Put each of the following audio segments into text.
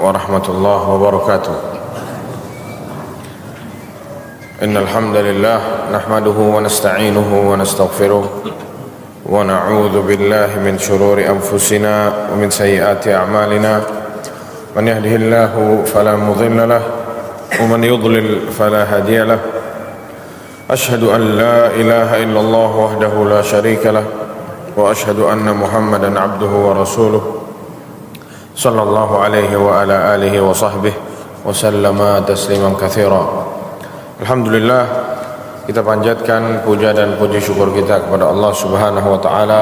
warahmatullahi wabarakatuh. Innal hamdalillah nahmaduhu wa nasta'inuhu wa nastaghfiruh wa na'udzu billahi min shururi anfusina wa min sayyiati a'malina. Man yahdihillahu fala mudilla lahu wa man yudlil fala hadiya lahu. Ashhadu an la ilaha illallah wahdahu la syarika lahu wa ashhadu anna Muhammadan abduhu wa rasuluh sallallahu alaihi wa ala alihi wa sahbihi wa sallama tasliman katsira. Alhamdulillah, kita panjatkan puja dan puji syukur kita kepada Allah Subhanahu wa taala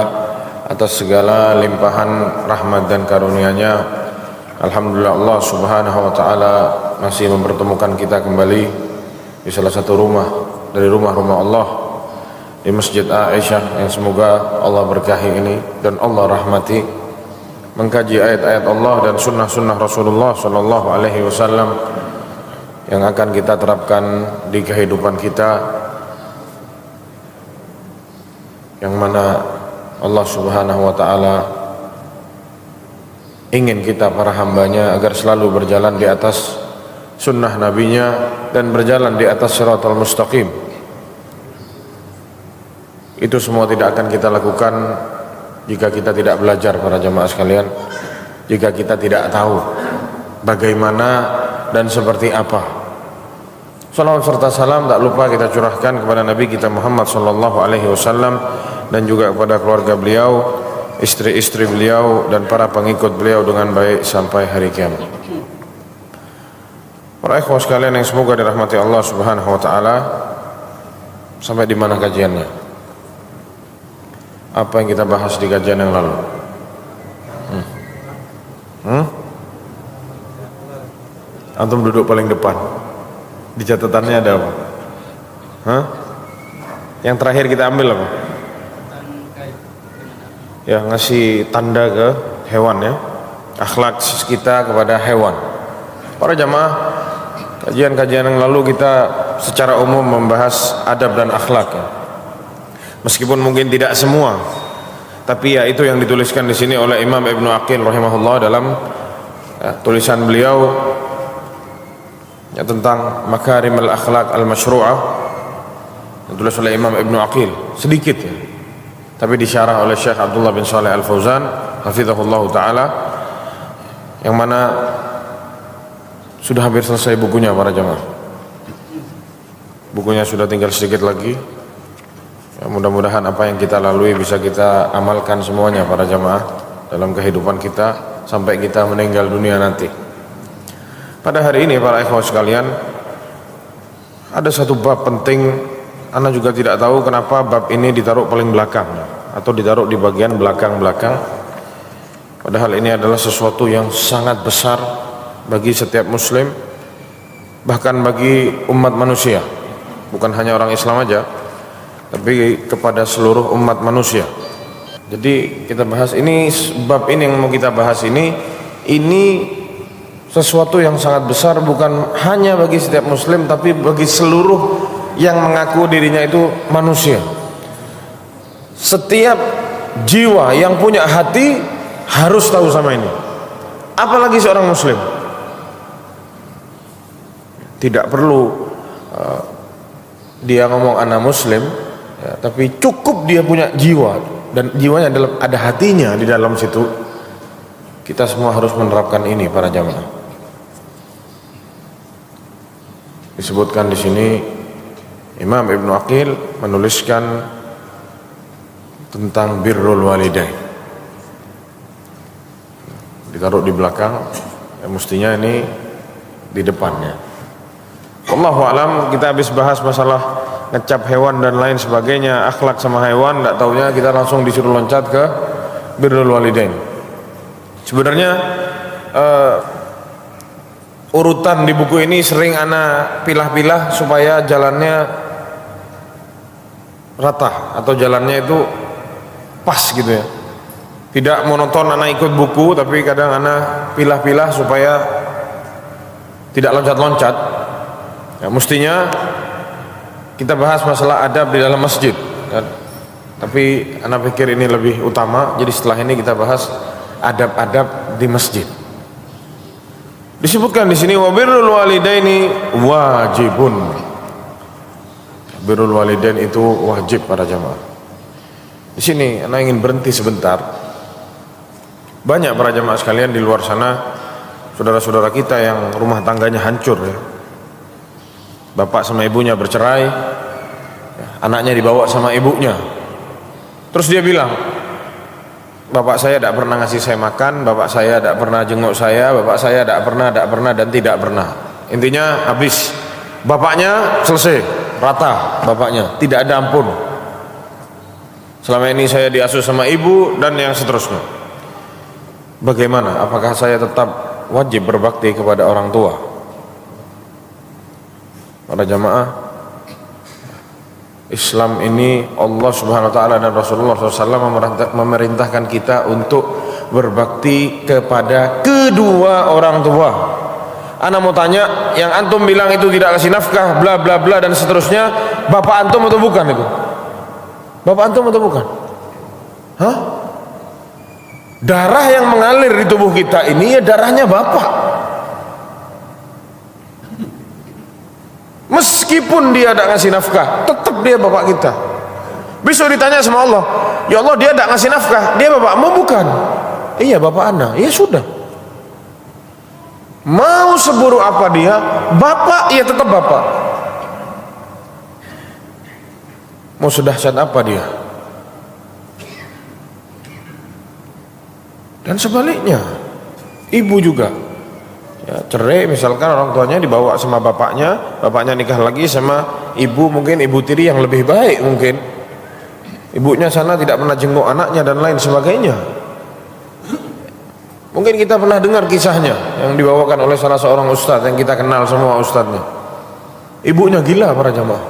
atas segala limpahan rahmat dan karunia-Nya. Alhamdulillah, Allah Subhanahu wa taala masih mempertemukan kita kembali di salah satu rumah dari rumah-rumah Allah, di Masjid Aisyah, yang semoga Allah berkahi ini dan Allah rahmati, mengkaji ayat-ayat Allah dan sunnah-sunnah Rasulullah sallallahu alaihi wasallam yang akan kita terapkan di kehidupan kita, yang mana Allah Subhanahu wa taala ingin kita para hambanya agar selalu berjalan di atas sunnah nabinya dan berjalan di atas shiratal mustaqim. Itu semua tidak akan kita lakukan jika kita tidak belajar, para jamaah sekalian, jika kita tidak tahu bagaimana dan seperti apa. Salawat serta salam tak lupa kita curahkan kepada Nabi kita Muhammad sallallahu alaihi wasallam dan juga kepada keluarga beliau, istri-istri beliau dan para pengikut beliau dengan baik sampai hari kiamat. Para ikhwah sekalian yang semoga dirahmati Allah Subhanahu wa taala, sampai di mana kajiannya? Apa yang kita bahas di kajian yang lalu? Antum duduk paling depan. Di catatannya ada apa? Yang terakhir kita ambil apa? Ya, ngasih tanda ke hewan, ya. Akhlak kita kepada hewan. Para jamaah, kajian-kajian yang lalu kita secara umum membahas adab dan akhlak, ya. Meskipun mungkin tidak semua, tapi ya itu yang dituliskan di sini oleh Imam Ibnu Aqil rahimahullah dalam tulisan beliau tentang Makarimul Akhlaq Al-Masyru'ah, ditulis oleh Imam Ibnu Aqil, sedikit, ya, tapi disyarah oleh Syekh Abdullah bin Shalih Al-Fauzan hafizahullah taala, yang mana sudah hampir selesai bukunya, para jamaah. Bukunya sudah tinggal sedikit lagi. Ya, mudah-mudahan apa yang kita lalui bisa kita amalkan semuanya, para jamaah, dalam kehidupan kita sampai kita meninggal dunia nanti. Pada hari ini, para ikhwah sekalian, ada satu bab penting. Ana juga tidak tahu kenapa bab ini ditaruh paling belakang atau ditaruh di bagian belakang-belakang, padahal ini adalah sesuatu yang sangat besar bagi setiap muslim, bahkan bagi umat manusia, bukan hanya orang Islam aja, tapi kepada seluruh umat manusia. Jadi kita bahas ini, bab ini yang mau kita bahas ini sesuatu yang sangat besar, bukan hanya bagi setiap muslim, tapi bagi seluruh yang mengaku dirinya itu manusia. Setiap jiwa yang punya hati harus tahu sama ini, apalagi seorang muslim. Tidak perlu dia ngomong anak muslim, ya, tapi cukup dia punya jiwa, dan jiwanya ada hatinya di dalam situ. Kita semua harus menerapkan ini, para jamaah. Disebutkan di sini Imam Ibnu Aqil menuliskan tentang birrul walidain, ditaruh di belakang, ya, mestinya ini di depannya. Wallahu alam, kita habis bahas masalah ngecap hewan dan lain sebagainya, akhlak sama hewan, tidak taunya kita langsung disuruh loncat ke birrul walidain. Sebenarnya urutan di buku ini sering ana pilah-pilah supaya jalannya rata atau jalannya itu pas gitu, ya. Tidak monoton ana ikut buku, tapi kadang ana pilah-pilah supaya tidak loncat-loncat. Ya, mestinya kita bahas masalah adab di dalam masjid, ya. Tapi ana pikir ini lebih utama, jadi setelah ini kita bahas adab-adab di masjid. Disebutkan di sini wabirrul walidaini wajibun. Birrul walidain itu wajib para jamaah. Di sini anak ingin berhenti sebentar. Banyak para jamaah sekalian di luar sana, saudara-saudara kita yang rumah tangganya hancur ya. Bapak sama ibunya bercerai, anaknya dibawa sama ibunya. Terus dia bilang, bapak saya tidak pernah ngasih saya makan, bapak saya tidak pernah jenguk saya, bapak saya tidak pernah dan tidak pernah. Intinya habis. Bapaknya selesai, rata bapaknya, tidak ada ampun. Selama ini saya diasuh sama ibu dan yang seterusnya. Bagaimana? Apakah saya tetap wajib berbakti kepada orang tua? Para jamaah, Islam ini Allah Subhanahu wa taala dan Rasulullah SAW memerintahkan kita untuk berbakti kepada kedua orang tua. Ana mau tanya, yang antum bilang itu tidak kasih nafkah, bla bla bla dan seterusnya, bapak antum atau bukan itu? Bapak antum atau bukan? Hah? Darah yang mengalir di tubuh kita ini ya darahnya bapak. Meskipun dia tidak ngasih nafkah, tetap dia bapak kita. Besok ditanya sama Allah, ya Allah dia tidak ngasih nafkah, dia bapakmu bukan? Iya bapak ana. Ya sudah. Mau seburuk apa dia, bapak ya tetap bapak. Mau sedahsyat apa dia. Dan sebaliknya, ibu juga ya, cerai misalkan orang tuanya dibawa sama bapaknya, bapaknya nikah lagi sama ibu, mungkin ibu tiri yang lebih baik, mungkin ibunya sana tidak pernah jenguk anaknya dan lain sebagainya. Mungkin kita pernah dengar kisahnya yang dibawakan oleh salah seorang ustadz yang kita kenal semua ustadznya. Ibunya gila para jamaah.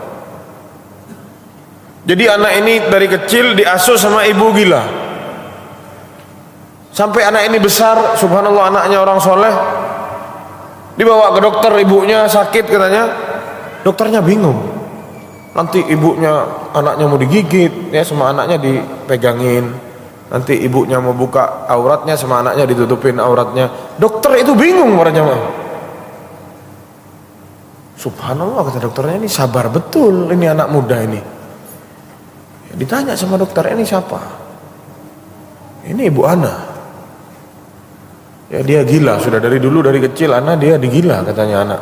Jadi anak ini dari kecil diasuh sama ibu gila. Sampai anak ini besar, subhanallah anaknya orang soleh. Dibawa ke dokter, ibunya sakit katanya. Dokternya bingung. Nanti ibunya, anaknya mau digigit, ya sama anaknya dipegangin. Nanti ibunya mau buka auratnya sama anaknya ditutupin auratnya. Dokter itu bingung para jamaah. Subhanallah kata dokternya, ini sabar betul ini anak muda ini. Ditanya sama dokter, ini siapa? Ini ibu ana. Ya dia gila sudah dari dulu, dari kecil ana dia digila katanya anak.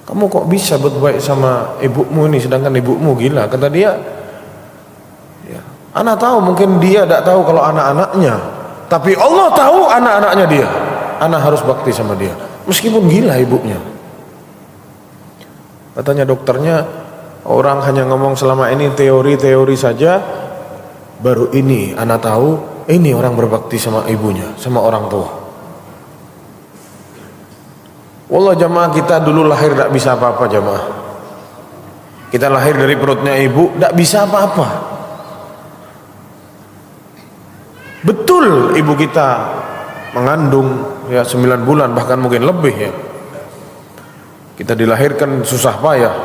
Kamu kok bisa berbaik sama ibumu ini sedangkan ibumu gila? Kata dia, Ana tahu mungkin dia tidak tahu kalau anak-anaknya, tapi Allah tahu anak-anaknya dia. Ana harus bakti sama dia meskipun gila ibunya. Katanya dokternya, orang hanya ngomong selama ini teori-teori saja, baru ini Ana tahu ini orang berbakti sama ibunya, sama orang tua. Wallah jamaah, kita dulu lahir tidak bisa apa-apa jamaah. Kita lahir dari perutnya ibu tidak bisa apa-apa. Betul ibu kita mengandung ya 9 bulan bahkan mungkin lebih ya. Kita dilahirkan susah payah,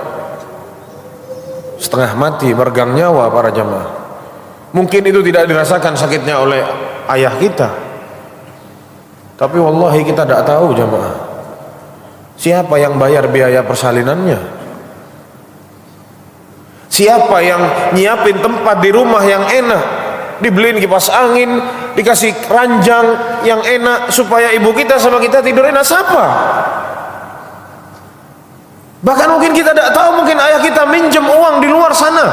setengah mati, meregang nyawa para jamaah. Mungkin itu tidak dirasakan sakitnya oleh ayah kita, tapi wallahi kita tidak tahu jamaah, siapa yang bayar biaya persalinannya, siapa yang nyiapin tempat di rumah yang enak, dibeliin kipas angin, dikasih ranjang yang enak supaya ibu kita sama kita tidur enak. Siapa? Bahkan mungkin kita tidak tahu, mungkin ayah kita minjem uang di luar sana,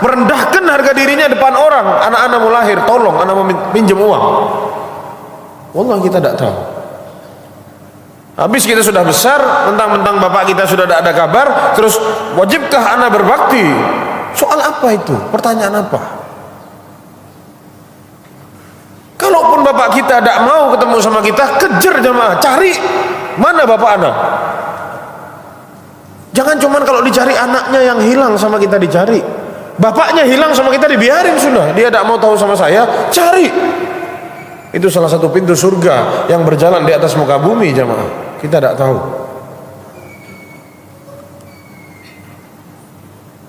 merendahkan harga dirinya depan orang. Anak-anak mau lahir, tolong anak mau minjem uang. Wallah kita tidak tahu. Habis kita sudah besar, mentang-mentang bapak kita sudah tidak ada kabar, terus wajibkah anak berbakti? Soal apa itu? Pertanyaan apa? Kalaupun bapak kita tidak mau ketemu sama kita, kejar jamaah, cari mana bapak anak. Jangan cuman kalau dicari anaknya yang hilang sama kita dicari, bapaknya hilang sama kita dibiarin sudah. Dia tidak mau tahu sama saya, cari. Itu salah satu pintu surga yang berjalan di atas muka bumi jamaah. Kita tidak tahu.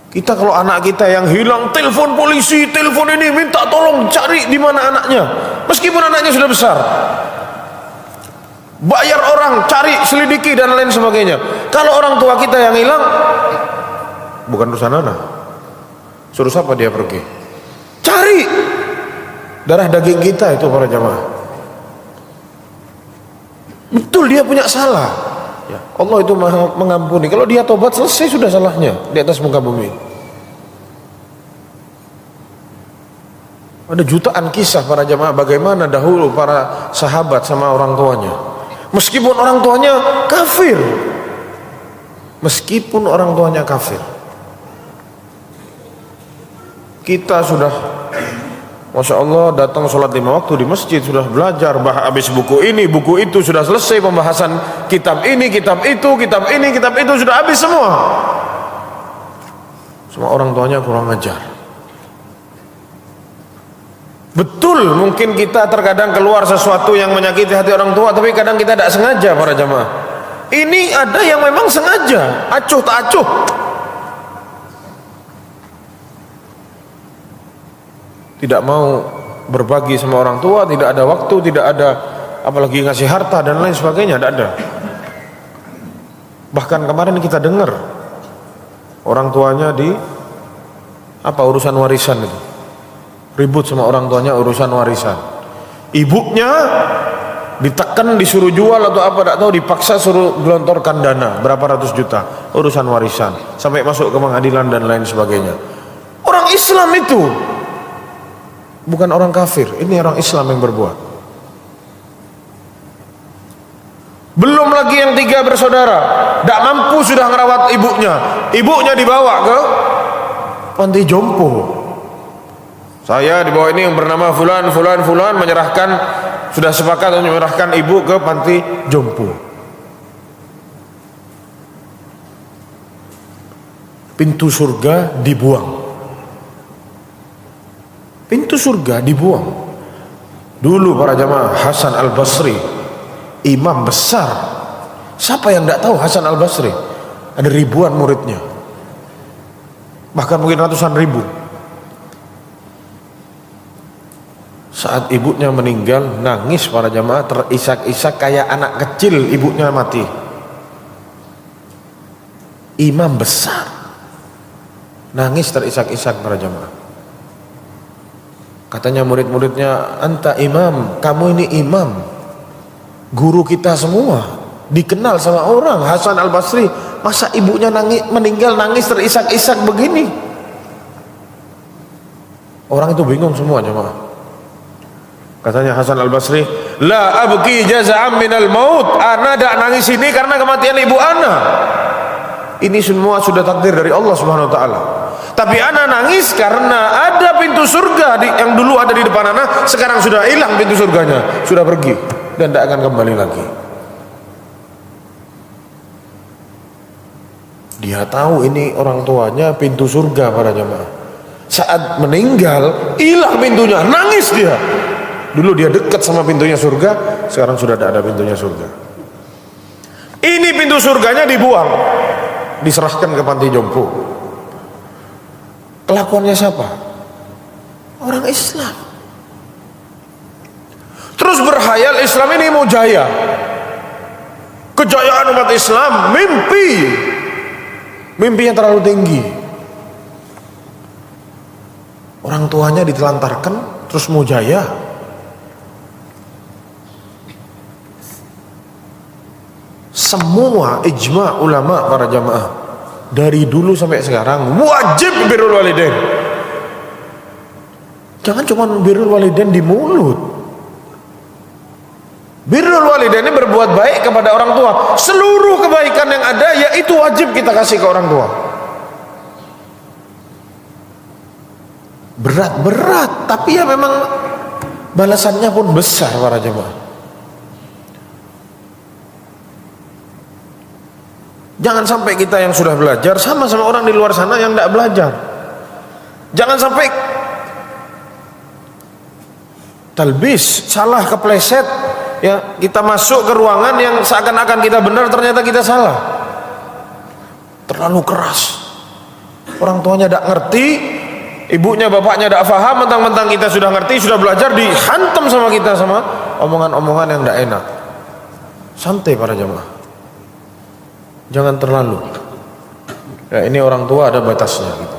Kita kalau anak kita yang hilang, telepon polisi, telepon ini, minta tolong cari di mana anaknya, meskipun anaknya sudah besar. bayar orang, cari, selidiki dan lain sebagainya. Kalau orang tua kita yang hilang, bukan urusan Anda. Suruh siapa dia pergi? Cari darah daging kita itu para jamaah. Betul dia punya salah. Ya, Allah itu Maha mengampuni. Kalau dia tobat selesai sudah salahnya di atas muka bumi. Ada jutaan kisah para jamaah bagaimana dahulu para sahabat sama orang tuanya. Meskipun orang tuanya kafir. Meskipun orang tuanya kafir. Kita sudah, Masya Allah, datang sholat 5 waktu di masjid, sudah belajar, habis buku ini, buku itu, sudah selesai pembahasan kitab ini, kitab itu, kitab ini, kitab itu, sudah habis semua. Semua orang tuanya kurang ajar. Betul, mungkin kita terkadang keluar sesuatu yang menyakiti hati orang tua, tapi kadang kita tidak sengaja para jamaah. Ini ada yang memang sengaja, acuh tak acuh. Tidak mau berbagi sama orang tua, tidak ada waktu, tidak ada apalagi ngasih harta dan lain sebagainya, tidak ada. Bahkan kemarin kita dengar orang tuanya di urusan warisan itu, ribut sama orang tuanya urusan warisan. Ibunya ditekan, disuruh jual atau apa tidak tahu, dipaksa suruh gelontorkan dana berapa ratus juta urusan warisan sampai masuk ke pengadilan dan lain sebagainya. Orang Islam itu, bukan orang kafir, ini orang Islam yang berbuat. Belum lagi yang 3 bersaudara, tidak mampu sudah merawat ibunya. Ibunya dibawa ke panti jompo. Saya di bawah ini yang bernama Fulan, Fulan, Fulan menyerahkan, sudah sepakat untuk menyerahkan ibu ke panti jompo. Pintu surga dibuang. Pintu surga dibuang. Dulu para jamaah, Hasan Al-Basri, imam besar. Siapa yang tidak tahu Hasan Al-Basri? Ada ribuan muridnya, bahkan mungkin ratusan ribu. Saat ibunya meninggal, nangis para jamaah, terisak-isak kayak anak kecil. Ibunya mati. Imam besar, nangis terisak-isak para jamaah. Katanya murid-muridnya, anta imam, kamu ini imam, guru kita semua, dikenal sama orang. Hasan Al-Basri, masa ibunya meninggal nangis terisak-isak begini? Orang itu bingung semua jemaah. Katanya Hasan Al-Basri, la abki jaza'an minal maut, ana tidak nangis ini karena kematian ibu ana. Ini semua sudah takdir dari Allah Subhanahu wa taala. Tapi ana nangis karena ada pintu surga yang dulu ada di depan ana, sekarang sudah hilang pintu surganya, sudah pergi dan tidak akan kembali lagi. Dia tahu ini orang tuanya pintu surga para jemaah. Saat meninggal hilang pintunya, nangis dia. Dulu dia dekat sama pintunya surga, sekarang sudah tidak ada pintunya surga. Ini pintu surganya dibuang, diserahkan ke panti jompo. Kelakuannya siapa? Orang Islam. Terus berhayal Islam ini mau jaya. Kejayaan umat Islam, mimpi yang terlalu tinggi. Orang tuanya ditelantarkan, terus mau jaya. Semua ijma ulama para jamaah dari dulu sampai sekarang wajib birrul walidain. Jangan cuma birrul walidain di mulut. Birrul walidain ini berbuat baik kepada orang tua. Seluruh kebaikan yang ada yaitu wajib kita kasih ke orang tua. Berat-berat, tapi ya memang balasannya pun besar para jemaah. Jangan sampai kita yang sudah belajar sama orang di luar sana yang tidak belajar. Jangan sampai talbis, salah, kepleset, ya kita masuk ke ruangan yang seakan-akan kita benar, ternyata kita salah. Terlalu keras. Orang tuanya tidak ngerti, ibunya bapaknya tidak paham, mentang-mentang kita sudah ngerti, sudah belajar, dihantam sama kita sama omongan-omongan yang tidak enak. Santai para jamaah, jangan terlalu. Ya, ini orang tua ada batasnya gitu.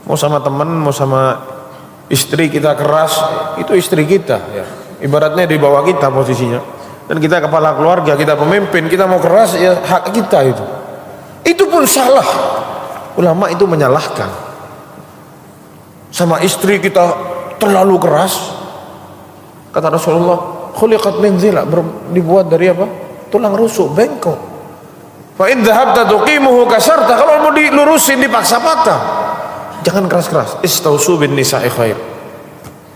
Mau sama teman, mau sama istri kita keras, itu istri kita ya. Ibaratnya di bawah kita posisinya. Dan kita kepala keluarga, kita pemimpin, kita mau keras ya hak kita itu. Itu pun salah. Ulama itu menyalahkan. Sama istri kita terlalu keras. Kata Rasulullah, khuliqat min dhila, dibuat dari apa? Tulang rusuk, bengkok. Fa in dhahabta tuqimuhu kasarta, kalau mau dilurusin dipaksa patah. Jangan keras-keras. Istausu bin nisa'i khair.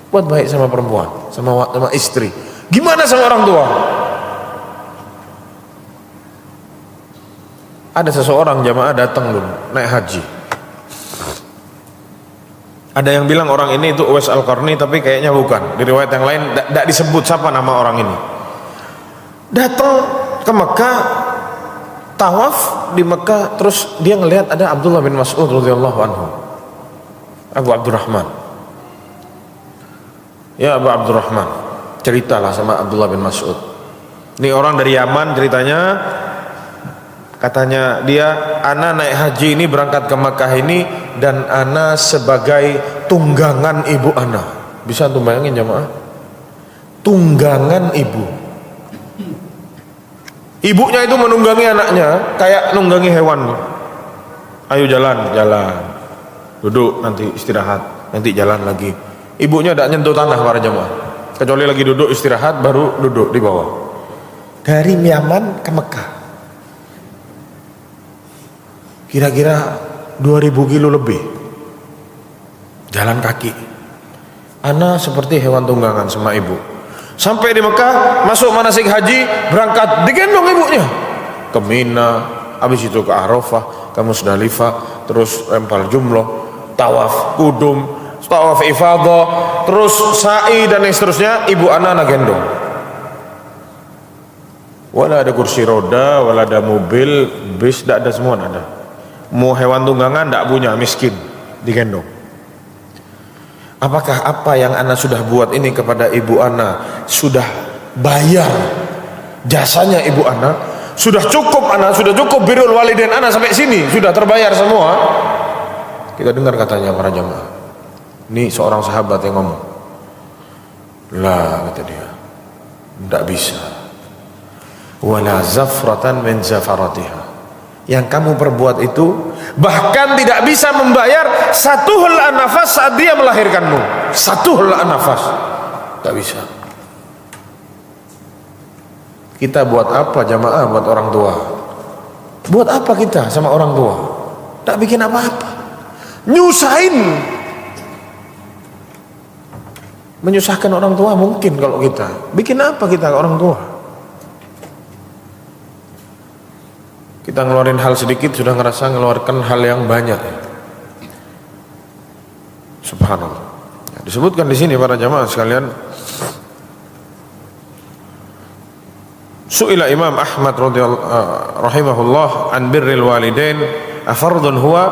Buat baik sama perempuan, sama istri. Gimana sama orang tua? Ada seseorang jamaah datang dulu naik haji. Ada yang bilang orang ini itu Uwais Al-Qarni, tapi kayaknya bukan. Di riwayat yang lain tidak disebut siapa nama orang ini. Datang ke Mekah, tawaf di Mekah, terus dia ngelihat ada Abdullah bin Mas'ud radhiyallahu anhu. Abu Abdurrahman. Ya Abu Abdurrahman, ceritalah sama Abdullah bin Mas'ud. Ini orang dari Yaman ceritanya. Katanya dia, ana naik haji ini berangkat ke Makkah ini dan ana sebagai tunggangan ibu ana. Bisa tuh bayangin jamaah? Tunggangan ibu. Ibunya itu menunggangi anaknya kayak nunggangi hewan. Ayo jalan, jalan. Duduk nanti istirahat, nanti jalan lagi. Ibunya tidak nyentuh tanah para jamaah. Kecuali lagi duduk istirahat baru duduk di bawah. Dari Yaman ke Mekah. Kira-kira 2000 kilo lebih jalan kaki. Ana seperti hewan tunggangan sama ibu. Sampai di Mekah, masuk manasik haji, berangkat digendong ibunya ke Mina, habis itu ke Arafah, ke Musdalifah, terus lempar jumroh, tawaf kudum, tawaf ifadah, terus sa'i dan yang seterusnya. Ibu ana gendong. Wala ada kursi roda, wala ada mobil, bis, tidak ada, semua tidak ada. Mau hewan tunggangan tidak punya, miskin, digendong. Apakah apa yang ana sudah buat ini kepada ibu ana sudah bayar jasanya ibu ana? Sudah cukup ana, sudah cukup birrul walidain ana sampai sini, sudah terbayar semua? Kita dengar katanya para jamaah. Ini seorang sahabat yang ngomong. Lah, kata dia, tidak bisa. Wala zafratan min zafaratiha. Yang kamu perbuat itu bahkan tidak bisa membayar satu helaan nafas saat dia melahirkanmu. Satu helaan nafas tak bisa. Kita buat apa jamaah buat orang tua? Buat apa kita sama orang tua? Tak bikin apa-apa. Nyusahin. Menyusahkan orang tua mungkin kalau kita. Bikin apa kita ke orang tua? Kita ngeluarin hal sedikit sudah ngerasa ngeluarkan hal yang banyak. Subhanallah. Disebutkan di sini para jamaah sekalian. Su'ila Imam Ahmad rahimahullah an birril walidain afardun huwa?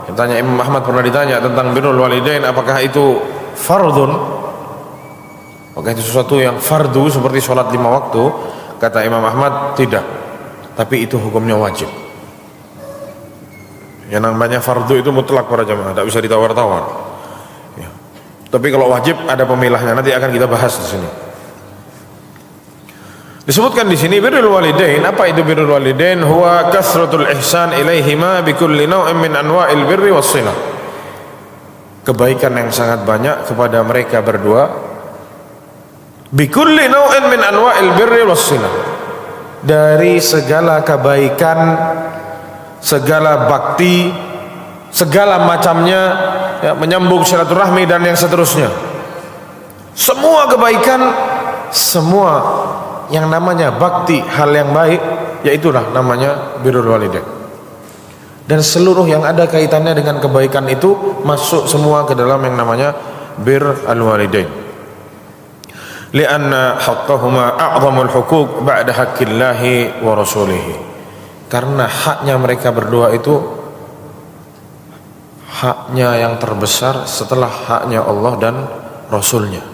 Ditanya Imam Ahmad, pernah ditanya tentang birrul walidain, apakah itu fardun? Apakah itu sesuatu yang fardu seperti sholat 5 waktu? Kata Imam Ahmad, tidak. Tapi itu hukumnya wajib. Yang namanya fardu itu mutlak para jamaah, tidak bisa ditawar-tawar. Ya. Tapi kalau wajib ada pemilahnya, nanti akan kita bahas di sini. Disebutkan di sini birrul walidain. Apa itu birrul walidain? Huwa kasratul ihsan ilaihima bi kulli naw'in min anwa'il birri was-shilah. Kebaikan yang sangat banyak kepada mereka berdua. Bi kulli naw'in min anwa'il birri was-shilah. Dari segala kebaikan, segala bakti, segala macamnya, ya, menyambung silaturahmi dan yang seterusnya. Semua kebaikan, semua yang namanya bakti, hal yang baik, yaitulah namanya birrul walidain. Dan seluruh yang ada kaitannya dengan kebaikan itu masuk semua ke dalam yang namanya bir al-walidain. Lianna haqqahuma a'zamul huquq ba'da haqqillahi wa rasulihi. Karena haknya mereka berdua itu haknya yang terbesar setelah haknya Allah dan Rasulnya.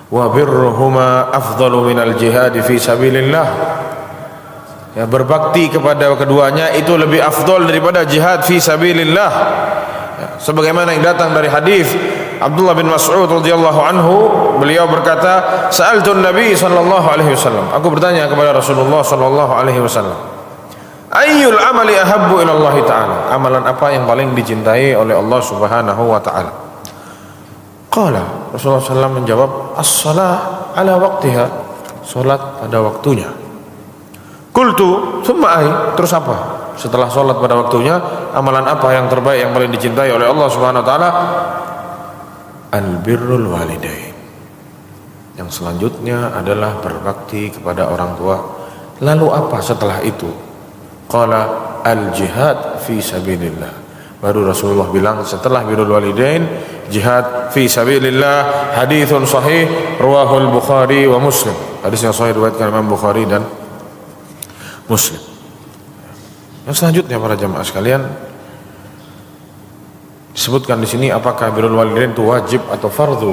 wa birruhuma afdalu minal jihad fi sabilillah. Ya, berbakti kepada keduanya itu lebih afdal daripada jihad fi sabilillah. Ya, sebagaimana yang datang dari hadis Abdullah bin Mas'ud radhiyallahu anhu, beliau berkata, sa'altun Nabi sallallahu alaihi wasallam, aku bertanya kepada Rasulullah sallallahu alaihi wasallam, ayyul amali ahabbu ila Allah taala, amalan apa yang paling dicintai oleh Allah Subhanahu wa taala? Qala, Rasulullah SAW menjawab, as-shalah ala waqtiha, salat pada waktunya. Qultu thumma ay, terus apa? Setelah salat pada waktunya, amalan apa yang terbaik yang paling dicintai oleh Allah Subhanahu wa taala? Al-birrul walidain. Yang selanjutnya adalah berbakti kepada orang tua. Lalu apa setelah itu? Qala al-jihad fi sabilillah. Baru Rasulullah bilang setelah birrul walidain, jihad fi sabilillah. Haditsun sahih rawahul Bukhari wa Muslim. Hadis yang sahih riwayatkan Imam Bukhari dan Muslim. Yang selanjutnya para jamaah sekalian, disebutkan di sini apakah birrul walidain itu wajib atau fardu?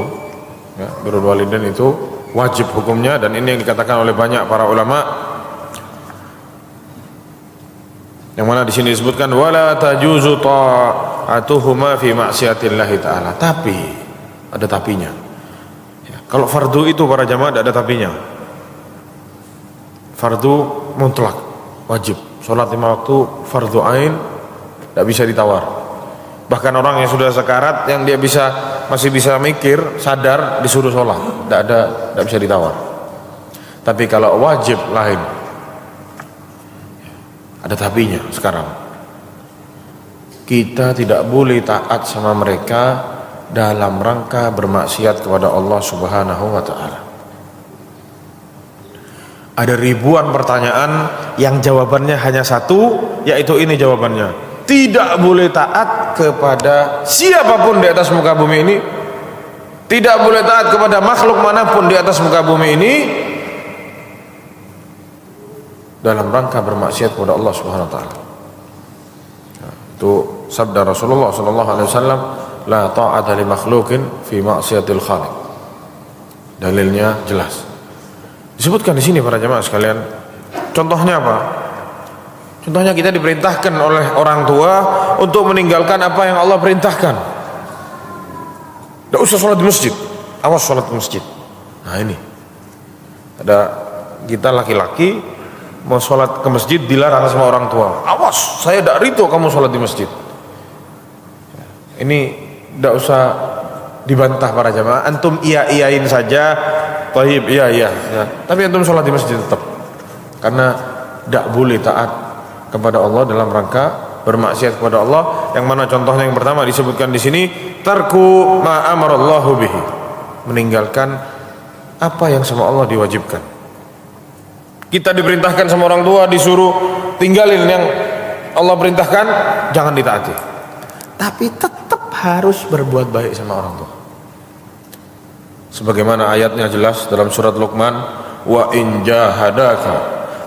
Ya, birrul walidain itu wajib hukumnya, dan ini yang dikatakan oleh banyak para ulama. Yang mana di sini disebutkan wala tajuzu ta'atuhuma fi ma'siyatillah taala. Tapi ada tapinya. Ya, kalau fardu itu para jamaah ada tapinya. Fardu mutlak, wajib. Salat 5 waktu fardu ain, tidak bisa ditawar. Bahkan orang yang sudah sekarat, yang dia masih bisa mikir, sadar, disuruh sholat, tidak bisa ditawar. Tapi kalau wajib lain, ada tapinya. Sekarang kita tidak boleh taat sama mereka dalam rangka bermaksiat kepada Allah Subhanahu wa ta'ala. Ada ribuan pertanyaan yang jawabannya hanya satu, yaitu ini jawabannya: tidak boleh taat kepada siapapun di atas muka bumi ini, tidak boleh taat kepada makhluk manapun di atas muka bumi ini dalam rangka bermaksiat kepada Allah Subhanahu wa taala. Itu sabda Rasulullah sallallahu alaihi wasallam, la ta'ata li makhluqin fi ma'siyatil khaliq. Dalilnya jelas. Disebutkan di sini para jamaah sekalian. Contohnya apa? Contohnya kita diperintahkan oleh orang tua untuk meninggalkan apa yang Allah perintahkan. Tidak usah sholat di masjid, awas sholat di masjid. Nah ini, ada kita laki-laki mau sholat ke masjid dilarang sama orang tua. Awas, saya tidak ridho kamu sholat di masjid. Ini tidak usah dibantah para jamaah. Antum iya-iyain saja, taib iya. Tapi antum sholat di masjid tetap, karena tidak boleh taat kepada Allah dalam rangka bermaksiat kepada Allah. Yang mana contohnya yang pertama disebutkan di sini, tarku ma amarallahu bihi, meninggalkan apa yang sama Allah diwajibkan. Kita diperintahkan sama orang tua, disuruh tinggalin yang Allah perintahkan, jangan ditaati. Tapi tetap harus berbuat baik sama orang tua. Sebagaimana ayatnya jelas dalam surat Luqman, wa in jahadaka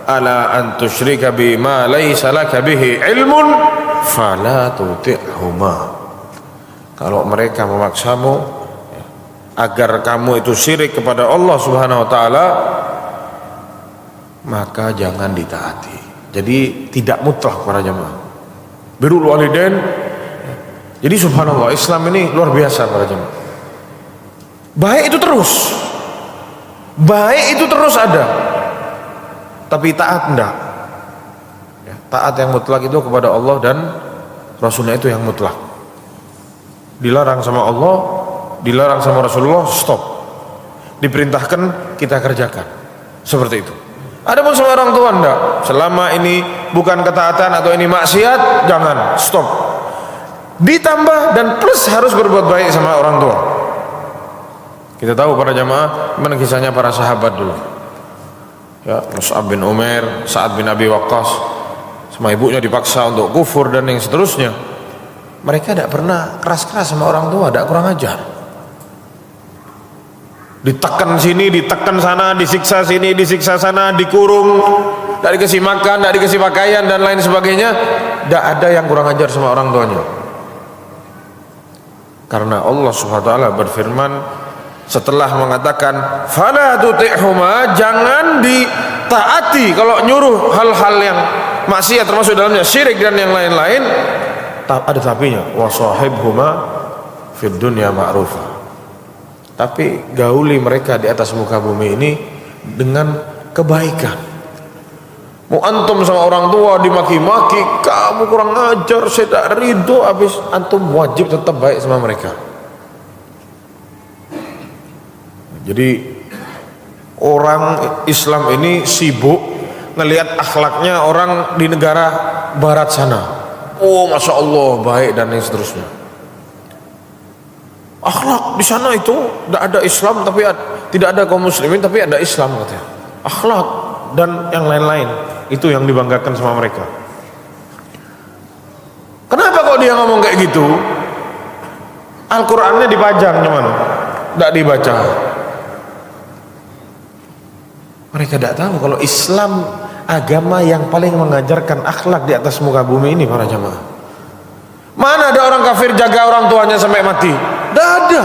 ala an tusyrika bima laysa laka bihi ilmun fala tuti'huma. Kalau mereka memaksamu agar kamu itu syirik kepada Allah Subhanahu wa taala, maka jangan ditaati. Jadi tidak mutlak para jemaah. Birrul walidain. Jadi subhanallah, Islam ini luar biasa para jemaah. Baik itu terus. Baik itu terus ada. Tapi taat enggak. Ya, taat yang mutlak itu kepada Allah dan Rasulnya itu yang mutlak. Dilarang sama Allah, dilarang sama Rasulullah, stop. Diperintahkan, kita kerjakan. Seperti itu. Adapun sama orang tua enggak. Selama ini bukan ketaatan atau ini maksiat, jangan, stop. Ditambah dan plus harus berbuat baik sama orang tua. Kita tahu para jamaah gimana kisahnya para sahabat dulu. Ya, Mus'ab bin Umair, Sa'ad bin Abi Waqqas, sama ibunya dipaksa untuk kufur dan yang seterusnya. Mereka tidak pernah keras-keras sama orang tua, tidak kurang ajar. Ditekan sini, ditekan sana, disiksa sini, disiksa sana, dikurung, tidak dikasih makan, tidak dikasih pakaian dan lain sebagainya. Tidak ada yang kurang ajar sama orang tuanya. Karena Allah Subhanahu wa taala berfirman, setelah mengatakan fala tuti'huma, jangan ditaati kalau nyuruh hal-hal yang maksiat termasuk dalamnya syirik dan yang lain-lain, ada tapinya, wa sahibhuma fid dunya ma'rufa. Tapi gauli mereka di atas muka bumi ini dengan kebaikan. Mau antum sama orang tua dimaki-maki, kamu kurang ajar, saya tak ridho, habis antum wajib tetap baik sama mereka. Jadi orang Islam ini sibuk ngelihat akhlaknya orang di negara barat sana. Oh, masya Allah baik dan yang seterusnya. Akhlak di sana itu tidak ada Islam, tapi tidak ada kaum muslimin, tapi ada Islam katanya. Akhlak dan yang lain-lain itu yang dibanggakan sama mereka. Kenapa kok dia ngomong kayak gitu? Al-Qur'annya dipajang cuman tidak dibaca. Mereka tidak tahu kalau Islam agama yang paling mengajarkan akhlak di atas muka bumi ini, para jamaah. Mana ada orang kafir jaga orang tuanya sampai mati? Tidak ada.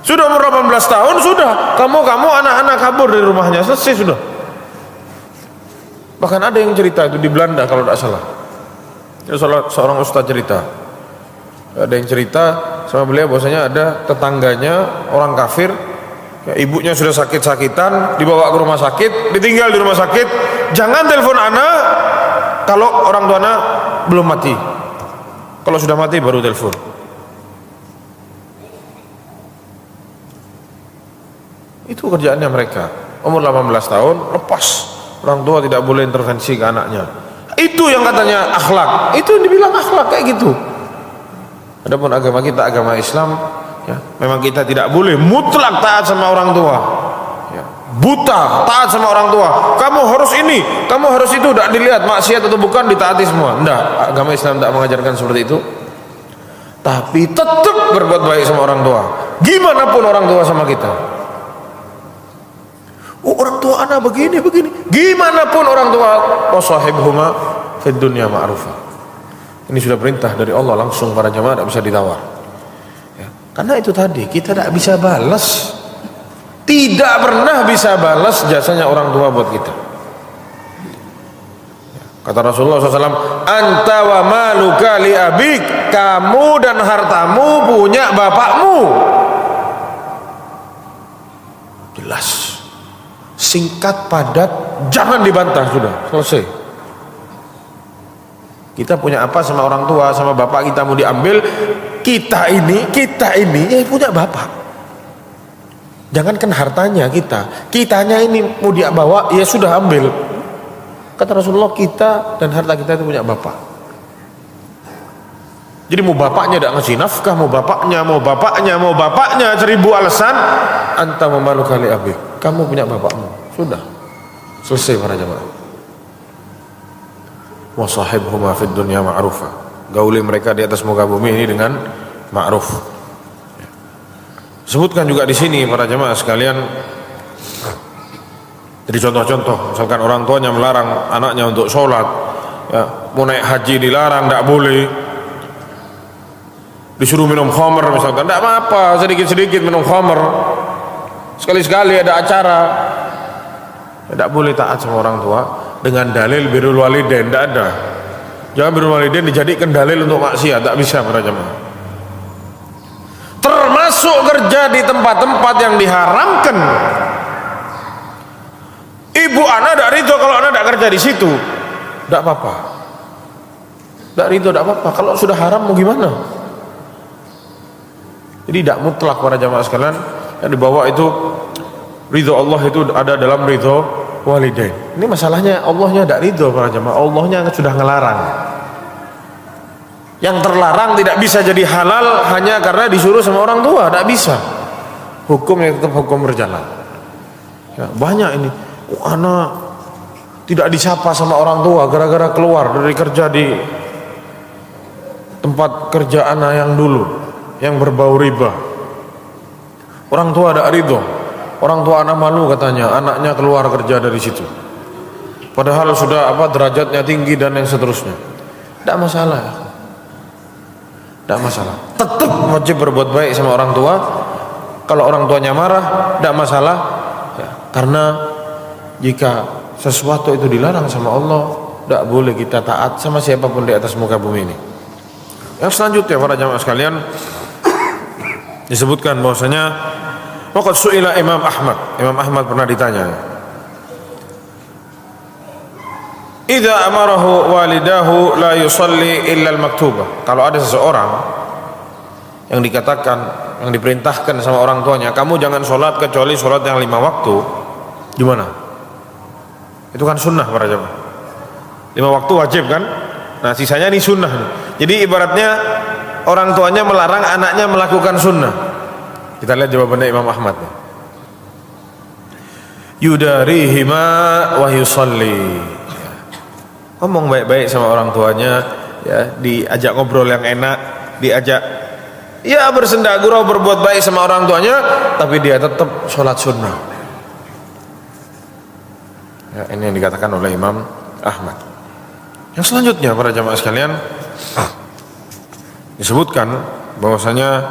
Sudah umur 18 tahun sudah kamu anak-anak kabur dari rumahnya, selesai sudah. Bahkan ada yang cerita itu di Belanda kalau tidak salah. Itu seorang ustaz cerita. Ada yang cerita sama beliau bahwasanya ada tetangganya orang kafir. Ya, ibunya sudah sakit-sakitan, dibawa ke rumah sakit, ditinggal di rumah sakit. Jangan telepon anak kalau orang tua anak belum mati. Kalau sudah mati baru telepon. Itu kerjaannya mereka. Umur 18 tahun lepas, orang tua tidak boleh intervensi ke anaknya. Itu yang katanya akhlak. Itu yang dibilang akhlak kayak gitu. Adapun agama kita, agama Islam, ya, memang kita tidak boleh mutlak taat sama orang tua, ya, buta taat sama orang tua. Kamu harus ini, kamu harus itu, tidak dilihat maksiat atau bukan, ditaati semua. Tidak, agama Islam tidak mengajarkan seperti itu. Tapi tetap berbuat baik sama orang tua, gimana pun orang tua sama kita. Oh, orang tua anak begini, gimana pun orang tua, wasahibhuma fid dunya ma'rufa. Ini sudah perintah dari Allah langsung, para jamaah tidak bisa ditawar. Karena itu tadi kita tidak bisa balas, tidak pernah bisa balas jasanya orang tua buat kita. Kata Rasulullah SAW, anta wa maluka li abik, kamu dan hartamu punya bapakmu. Jelas, singkat, padat, jangan dibantah, sudah selesai. Kita punya apa sama orang tua, sama bapak kita mau diambil, kita ini ya punya bapak. Jangankan hartanya kitanya ini mau dia bawa, ya sudah ambil. Kata Rasulullah, kita dan harta kita itu punya bapak. Jadi mau bapaknya tidak ngasih nafkah, mau bapaknya 1000 alasan, anta memaluka li abik, kamu punya bapakmu, sudah selesai, para jamaah. Wa sahibhuma fid dunya ma'rufa, gauli mereka di atas muka bumi ini dengan ma'ruf. Sebutkan juga di sini, para jamaah sekalian, jadi contoh-contoh, misalkan orang tuanya melarang anaknya untuk sholat, ya, mau naik haji dilarang, tidak boleh. Disuruh minum khamr misalkan, tidak apa-apa, sedikit-sedikit minum khamr, sekali-sekali ada acara, tidak boleh taat sama orang tua dengan dalil birrul walidain, tidak ada. Jangan birrul walidain dijadikan dalil untuk maksiat, tak bisa, para jemaah. Termasuk kerja di tempat-tempat yang diharamkan. Ibu anak tidak ridho kalau anak tidak kerja di situ, tidak apa-apa. Tidak ridho, tidak apa-apa. Kalau sudah haram mau gimana? Jadi tidak mutlak, para jemaah sekalian, yang dibawa itu ridho Allah itu ada dalam ridho walidain. Ini masalahnya, Allahnya tidak ridho, para jemaah. Allahnya sudah ngelarang. Yang terlarang tidak bisa jadi halal hanya karena disuruh sama orang tua, tidak bisa. Hukumnya tetap hukum berjalan. Ya, banyak ini, anak tidak disapa sama orang tua gara-gara keluar dari kerja di tempat kerja anak yang dulu, yang berbau riba. Orang tua tidak ridho. Orang tua anak malu katanya, anaknya keluar kerja dari situ. Padahal sudah derajatnya tinggi dan yang seterusnya. Tidak masalah. Tidak masalah. Tetap wajib berbuat baik sama orang tua. Kalau orang tuanya marah, tidak masalah, ya, karena jika sesuatu itu dilarang sama Allah, tidak boleh kita taat sama siapapun di atas muka bumi ini. Yang selanjutnya para jamaah sekalian, disebutkan bahwasanya waqad su'ila Imam Ahmad pernah ditanya, idza amarahu walidahu la yusalli illa al-maktubah. Kalau ada seseorang yang dikatakan, yang diperintahkan sama orang tuanya, kamu jangan sholat kecuali sholat yang 5 waktu, gimana? Itu kan sunnah para jamaah. 5 waktu wajib kan? Nah sisanya ini sunnah nih. Jadi ibaratnya orang tuanya melarang anaknya melakukan sunnah. Kita lihat jawabannya Imam Ahmad. Yudarihima wa yusalli. Ngomong baik-baik sama orang tuanya, ya, diajak ngobrol yang enak, diajak ya bersenda gurau, berbuat baik sama orang tuanya, tapi dia tetap sholat sunnah. Ya, ini yang dikatakan oleh Imam Ahmad. Yang selanjutnya para jamaah sekalian, disebutkan bahwasanya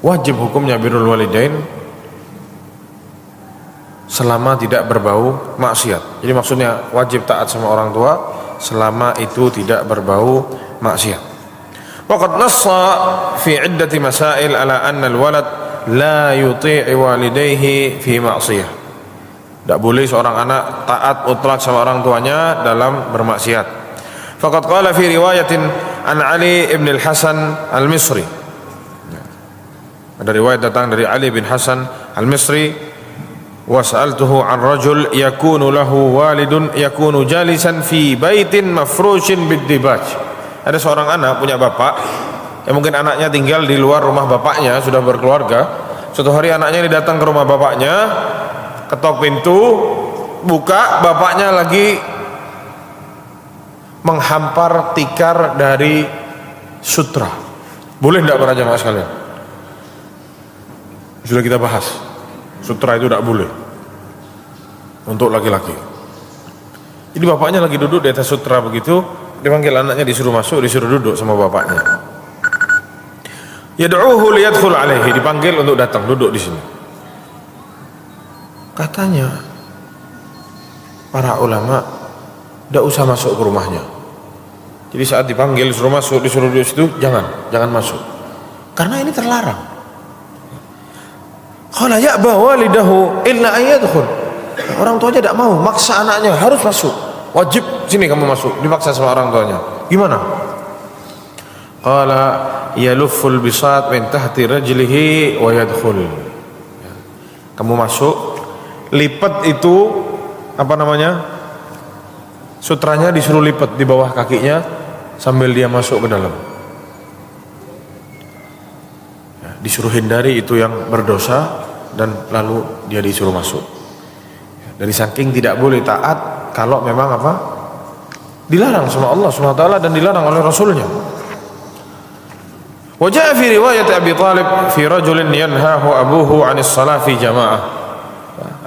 wajib hukumnya birrul walidain selama tidak berbau maksiat. Jadi maksudnya wajib taat sama orang tua selama itu tidak berbau maksiat. Waqad nassa fi iddati masail ala anna al-walad la yuti'i walidayhi fi ma'siyah. Tidak boleh seorang anak taat mutlak sama orang tuanya dalam bermaksiat. Faqad qala fi riwayatin an Ali ibn al-Hasan al-Misri. Ada riwayat datang dari Ali bin Hasan al-Misri, wa sa'altuhu an rajul yakunu lahu walidun yakunu jalisan fi baitin mafrushin bid-dibaj. Ada seorang anak punya bapak, yang mungkin anaknya tinggal di luar rumah bapaknya, sudah berkeluarga. Suatu hari anaknya datang ke rumah bapaknya, ketok pintu, buka, bapaknya lagi menghampar tikar dari sutra. Boleh tidak para jamaah sekalian? Sudah kita bahas, sutra itu tidak boleh untuk laki-laki. Jadi bapaknya lagi duduk di atas sutra begitu, dipanggil anaknya, disuruh masuk, disuruh duduk sama bapaknya. Yad'uhu liyadkhul alaihi, dipanggil untuk datang duduk di sini. Katanya para ulama tidak usah masuk ke rumahnya. Jadi saat dipanggil disuruh masuk, disuruh duduk situ, jangan masuk, karena ini terlarang. Qala ya'ba walidahu illa ayyadkhul. Orang tuanya tidak mau, maksa anaknya harus masuk. Wajib sini kamu masuk, dipaksa sama orang tuanya. Gimana? Qala yalufful bisat min tahti rajlihi wa yadkhul. Kamu masuk, lipat itu apa namanya? Sutranya disuruh lipat di bawah kakinya sambil dia masuk ke dalam. Disuruh hindari itu yang berdosa, dan lalu dia disuruh masuk. Dari saking tidak boleh taat kalau memang apa? Dilarang sama Allah SWT dan dilarang oleh Rasulnya. Wa jaa fi riwayat Abi Thalib fi rajulin yanhahu abuhu 'anis shalah fi jamaah.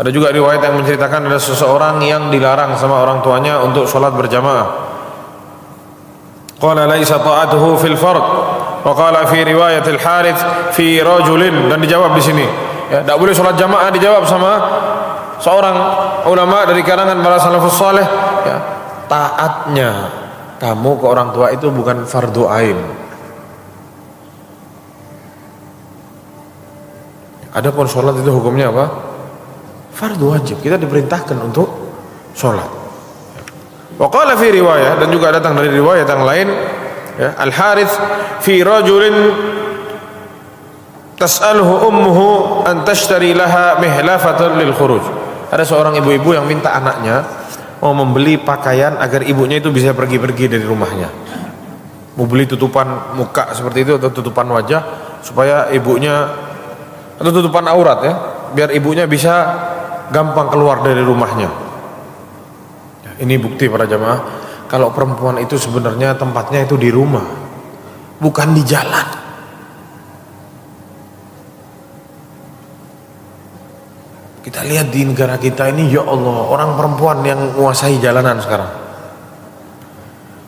Ada juga riwayat yang menceritakan ada seseorang yang dilarang sama orang tuanya untuk sholat berjamaah. Qala laisa ta'atuhu fil fard. Wa qala fi riwayat al-Harits fi rajulin, dan dijawab di sini, ya, tidak boleh sholat jamaah, dijawab sama seorang ulama dari kalangan para salafus saleh, ya, taatnya kamu ke orang tua itu bukan fardu ain. Adapun sholat itu hukumnya apa? Fardu wajib. Kita diperintahkan untuk sholat. Wa qala fi riwayah, dan juga datang dari riwayat yang lain, ya, Al-Harits fi rajulin tas'aluhu ummuhu an tashtari laha mihlafatan lil khuruj. Ada seorang ibu-ibu yang minta anaknya mau membeli pakaian agar ibunya itu bisa pergi-pergi dari rumahnya. Mau beli tutupan muka seperti itu atau tutupan wajah supaya ibunya, atau tutupan aurat, ya, biar ibunya bisa gampang keluar dari rumahnya. Ini bukti para jamaah kalau perempuan itu sebenarnya tempatnya itu di rumah, bukan di jalan. Kita lihat di negara kita ini, ya Allah, orang perempuan yang menguasai jalanan sekarang.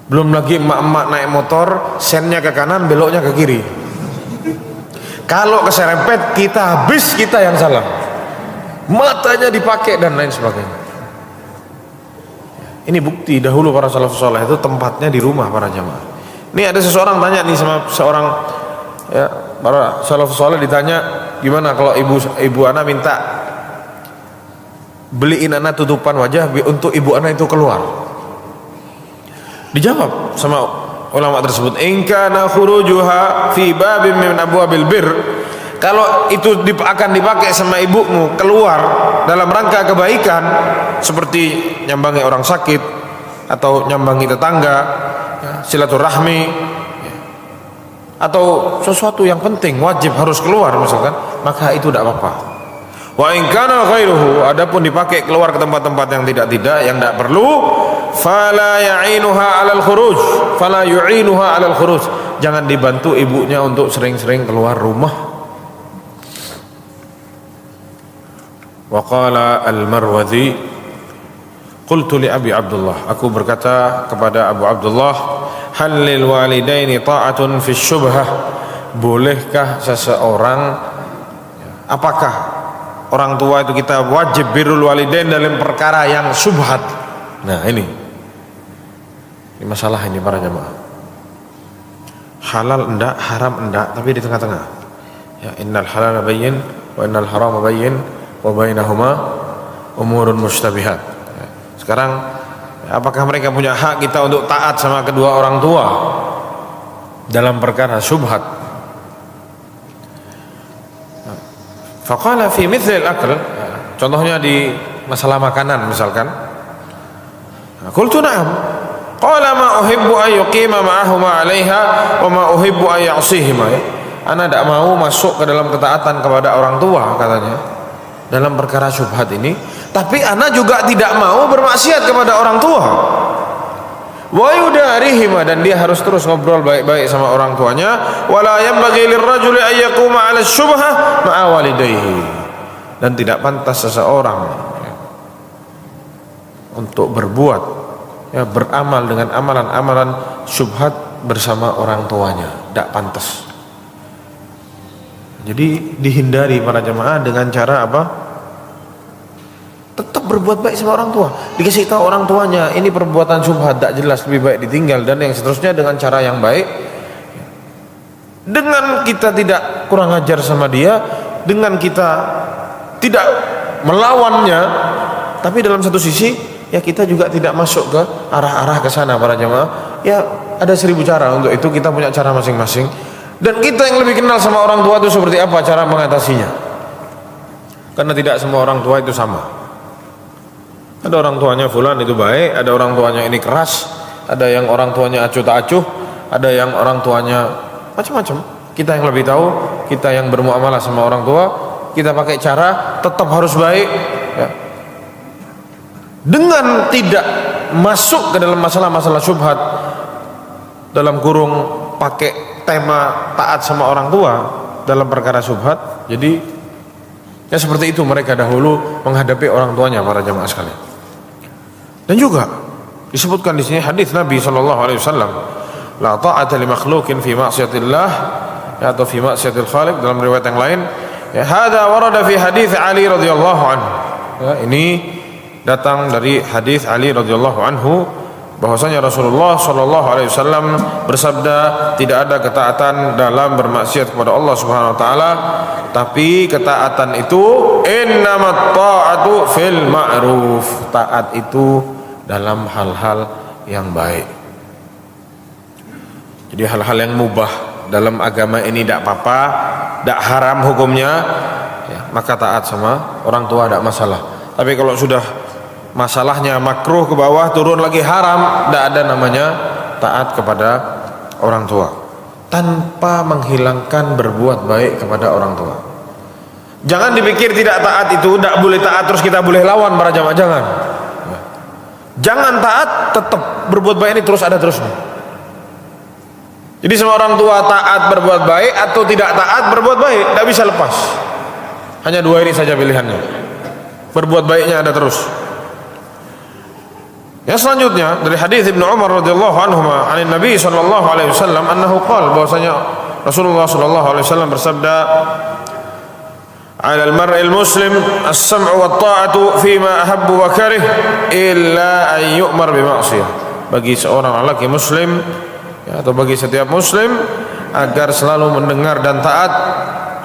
Belum lagi emak-emak naik motor, sennya ke kanan, beloknya ke kiri. Kalau keserempet kita habis, kita yang salah. Matanya dipakai dan lain sebagainya. Ini bukti dahulu para salafus saleh itu tempatnya di rumah para jamaah. Ini ada seseorang tanya nih sama seorang, ya, para salafus saleh ditanya, gimana kalau ibu anak minta beliin anak tutupan wajah untuk ibu anak itu keluar. Dijawab sama ulama tersebut, in kana khurujuha fi babin min abwabil bir, kalau itu akan dipakai sama ibumu keluar dalam rangka kebaikan, seperti nyambangi orang sakit atau nyambangi tetangga, silaturahmi, atau sesuatu yang penting wajib harus keluar misalkan, maka itu tidak apa-apa. Wa in kana ghairuhu, adapun dipakai keluar ke tempat-tempat yang tidak yang tidak perlu, fala ya'inuha 'alal khuruj, fala yu'inuha 'alal khuruj, jangan dibantu ibunya untuk sering-sering keluar rumah. Wa qala al-Marwazi, qultu li Abi Abdullah, aku berkata kepada Abu Abdullah, hal lil walidaini ta'atun fi syubhah, bolehkah seseorang, apakah orang tua itu kita wajib birrul walidain dalam perkara yang syubhat? Nah ini masalah ini para jamaah. Halal enggak, haram enggak, tapi di tengah-tengah. Ya, innal halala bayyin wa innal harama bayyin wa bainahuma umurun mustabihat. Ya, sekarang apakah mereka punya hak kita untuk taat sama kedua orang tua dalam perkara syubhat? Faqala fi mithlil akl, contohnya di masalah makanan misalkan. Qultu na'am. Qala ma uhibbu an yuqima ma'ahuma 'alaiha wa ma uhibbu an ya'sihima. Ana tidak mau masuk ke dalam ketaatan kepada orang tua katanya dalam perkara syubhat ini, tapi ana juga tidak mau bermaksiat kepada orang tua. Wa yudarihima, dan dia harus terus ngobrol baik-baik sama orang tuanya. Wala yanbaghi lirrajuli an yaquma 'ala syubhah ma'a walidayhi, dan tidak pantas seseorang untuk berbuat, ya, beramal dengan amalan-amalan syubhat bersama orang tuanya, tidak pantas. Jadi dihindari para jemaah dengan cara apa? Tetap berbuat baik sama orang tua. Dikasih tahu orang tuanya ini perbuatan syubhat, tidak jelas, lebih baik ditinggal, dan yang seterusnya dengan cara yang baik. Dengan kita tidak kurang ajar sama dia, dengan kita tidak melawannya, tapi dalam satu sisi ya kita juga tidak masuk ke arah-arah ke sana para jemaah. Ya ada 1000 cara untuk itu, kita punya cara masing-masing. Dan kita yang lebih kenal sama orang tua itu seperti apa cara mengatasinya. Karena tidak semua orang tua itu sama. Ada orang tuanya fulan itu baik, ada orang tuanya ini keras, ada yang orang tuanya acuh tak acuh, ada yang orang tuanya macam-macam. Kita yang lebih tahu, kita yang bermuamalah sama orang tua, kita pakai cara tetap harus baik, ya, dengan tidak masuk ke dalam masalah-masalah syubhat, dalam kurung pakai tema taat sama orang tua dalam perkara syubhat. Jadi ya seperti itu mereka dahulu menghadapi orang tuanya para jamaah sekalian. Dan juga disebutkan di sini hadis Nabi SAW, la ta'ata li makhluqin fi ma'siyatillah, ya, atau fi ma'siyatil khaliq, dalam riwayat yang lain, ya, hadza warada fi hadis Ali radhiyallahu anhu. Ya, ini datang dari hadis Ali radhiyallahu anhu, bahwasanya Rasulullah sallallahu alaihi wasallam bersabda, tidak ada ketaatan dalam bermaksiat kepada Allah Subhanahu wa taala, tapi ketaatan itu innamat ta'atu fil ma'ruf, taat itu dalam hal-hal yang baik. Jadi hal-hal yang mubah dalam agama ini tidak apa-apa, tidak haram hukumnya, ya, maka taat sama orang tua tidak masalah. Tapi kalau sudah masalahnya makruh ke bawah turun lagi haram, tidak ada namanya taat kepada orang tua tanpa menghilangkan berbuat baik kepada orang tua. Jangan dipikir tidak taat itu tidak boleh taat terus kita boleh lawan para jamaah, jangan. Jangan taat, tetap berbuat baik ini terus ada terusnya. Jadi semua orang tua taat berbuat baik atau tidak taat berbuat baik, tidak bisa lepas. Hanya dua ini saja pilihannya. Berbuat baiknya ada terus. Yang selanjutnya dari hadis Ibnu Umar radhiyallahu anhu an Nabi sallallahu alaihi wasallam annahu qala, bahwasanya Rasulullah sallallahu alaihi wasallam bersabda, "'Alal mar'il muslim as-sam'u wat ta'atu fima ahabbu wa karih illa an yu'mar bi ma'siyah." Bagi seorang lelaki muslim, ya, atau bagi setiap muslim, agar selalu mendengar dan taat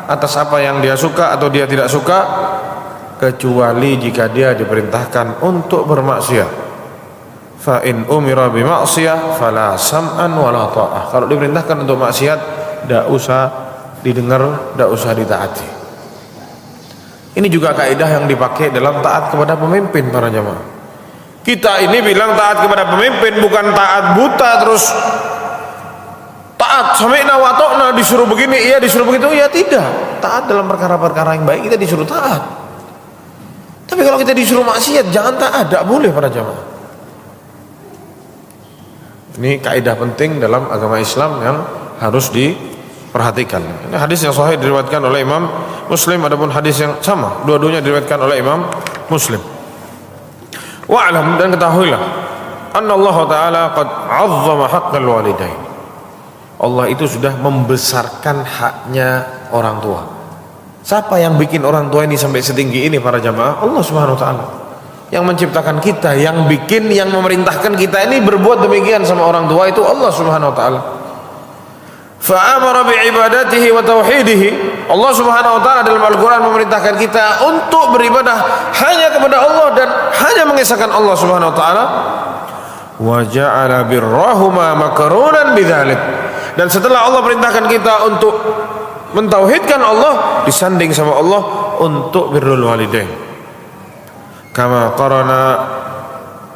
atas apa yang dia suka atau dia tidak suka, kecuali jika dia diperintahkan untuk bermaksiat. Fa in umira bi ma'siyah fala sam'an wala ta'ah. Kalau diperintahkan untuk maksiat, tidak usah didengar, tidak usah ditaati. Ini juga kaidah yang dipakai dalam taat kepada pemimpin, para jamaah. Kita ini bilang taat kepada pemimpin bukan taat buta terus taat sami'na wa ata'na, disuruh begini iya, disuruh begitu iya, tidak. Taat dalam perkara-perkara yang baik kita disuruh taat. Tapi kalau kita disuruh maksiat jangan taat, tidak boleh, para jamaah. Ini kaidah penting dalam agama Islam yang harus diperhatikan. Ini hadis yang sahih diriwayatkan oleh Imam Muslim, adapun hadis yang sama dua-duanya diriwayatkan oleh Imam Muslim. Wa'lam, dan ketahuilah anna Allah Ta'ala qad 'azzama haqqal walidain. Allah itu sudah membesarkan haknya orang tua. Siapa yang bikin orang tua ini sampai setinggi ini, para jamaah? Allah Subhanahu wa taala. Yang menciptakan kita, yang bikin, yang memerintahkan kita ini berbuat demikian sama orang tua itu Allah Subhanahu wa taala. Fa'amara bi'ibadatihi wa tauhidihi. Allah Subhanahu wa taala dalam Al-Qur'an memerintahkan kita untuk beribadah hanya kepada Allah dan hanya mengesahkan Allah Subhanahu wa taala. Wa ja'ala birrahuma maqrunan bidzalik. Dan setelah Allah perintahkan kita untuk mentauhidkan Allah, disanding sama Allah untuk birrul walidain. Kama qarana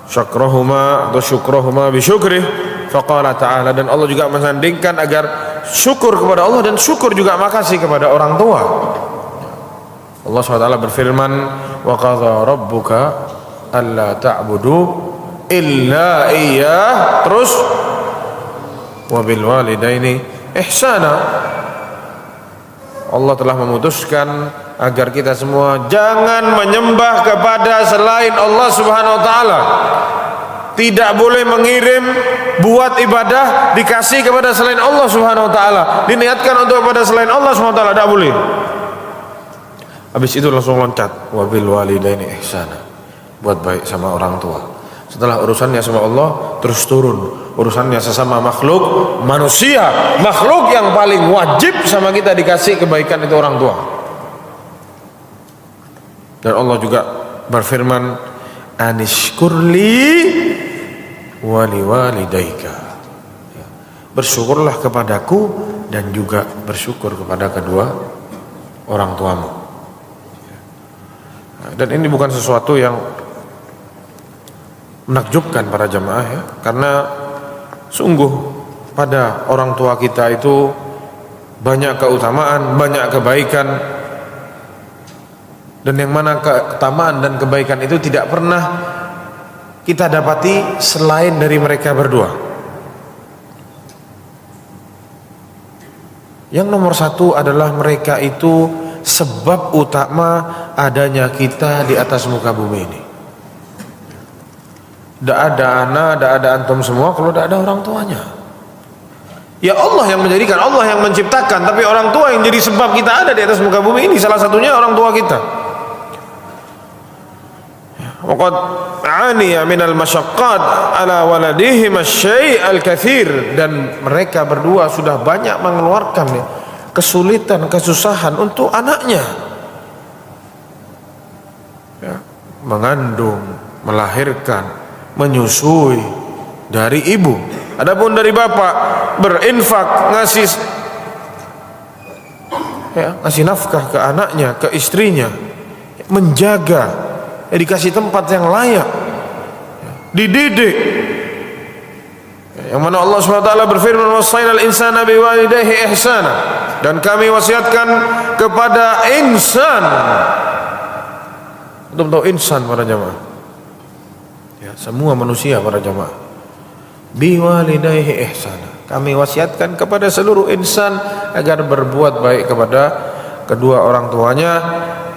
syakrahuma atau syukrahuma bi syukrih, faqala ta'ala, dan Allah juga mensandingkan agar syukur kepada Allah dan syukur juga makasih kepada orang tua. Allah SWT berfirman, wa qadha rabbuka alla ta'budu illa iyyah, terus wa bil walidaini ihsana. Allah telah memutuskan agar kita semua jangan menyembah kepada selain Allah Subhanahu wa taala. Tidak boleh mengirim buat ibadah dikasih kepada selain Allah Subhanahu wa taala, diniatkan untuk kepada selain Allah Subhanahu wa taala, tidak boleh. Habis itu langsung loncat wa bil walidaini ihsana, buat baik sama orang tua. Setelah urusannya sama Allah, terus turun urusannya sesama makhluk manusia, makhluk yang paling wajib sama kita dikasih kebaikan itu orang tua. Dan Allah juga berfirman, anishkurli wali walidaika, bersyukurlah kepadaku dan juga bersyukur kepada kedua orang tuamu. Dan ini bukan sesuatu yang menakjubkan para jamaah, ya, karena sungguh pada orang tua kita itu banyak keutamaan, banyak kebaikan, dan yang mana keutamaan dan kebaikan itu tidak pernah kita dapati selain dari mereka berdua. Yang nomor satu adalah mereka itu sebab utama adanya kita di atas muka bumi ini. Tidak ada anak, tidak ada antum semua kalau tidak ada orang tuanya. Ya Allah yang menjadikan, Allah yang menciptakan, tapi orang tua yang jadi sebab kita ada di atas muka bumi ini. Salah satunya orang tua kita. Waqad aniya minal masyaqqat ala waladihim asy-syai' al-katsir, dan mereka berdua sudah banyak mengeluarkan kesulitan, kesusahan untuk anaknya. Ya, mengandung, melahirkan, menyusui dari ibu. Adapun dari bapak, berinfak, ngasih nafkah ke anaknya, ke istrinya, menjaga, dikasih tempat yang layak, dididik. Yang mana Allah SWT berfirman, wasainal insana biwalidayhi ihsana, dan kami wasiatkan kepada insan. Untuk tahu insan para jamaah, ya, semua manusia para jamaah, biwalidayhi ihsana, kami wasiatkan kepada seluruh insan agar berbuat baik kepada kedua orang tuanya.